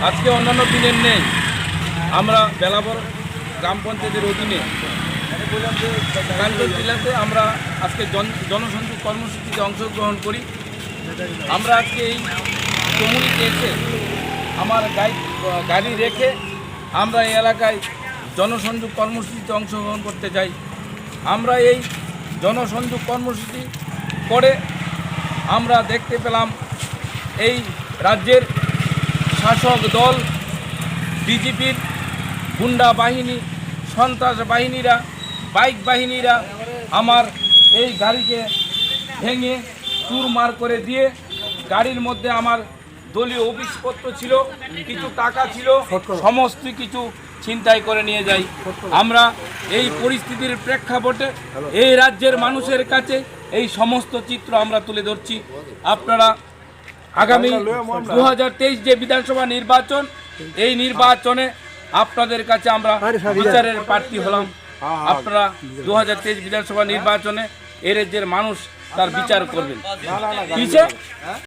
আজকে অন্যান্য দিনের নেই। আমরা বেলাবর গ্রাম পঞ্চায়েতের অধীনে কাঞ্চন জেলাতে আমরা আজকে জনসংযোগ কর্মসূচিতে অংশগ্রহণ করি। আমরা আজকে এই কমিউনিটি এসে আমার গাড়ি রেখে আমরা এই এলাকায় জনসংযোগ কর্মসূচিতে অংশগ্রহণ করতে চাই। আমরা এই জনসংযোগ কর্মসূচি করে আমরা দেখতে পেলাম এই রাজ্যের শাসক দল বিজেপির গুন্ডা বাহিনী, সন্ত্রাস বাহিনীরা, বাইক বাহিনীরা আমার এই গাড়িকে ভেঙে চুরমার করে দিয়ে গাড়ির মধ্যে আমার দলীয় অফিসপত্র ছিল, কিছু টাকা ছিল, সমস্ত কিছু ছিনতাই করে নিয়ে যাই। আমরা এই পরিস্থিতির প্রেক্ষাপটে এই রাজ্যের মানুষের কাছে এই সমস্ত চিত্র আমরা তুলে ধরছি। আপনারা আগামী 2023 যে বিধানসভা নির্বাচন, এই নির্বাচনে আপনাদের কাছে আমরা বিচারের প্রার্থী হলাম। আপনারা 2023 বিধানসভা নির্বাচনে এই রাজ্যের মানুষ তার বিচার করবেন।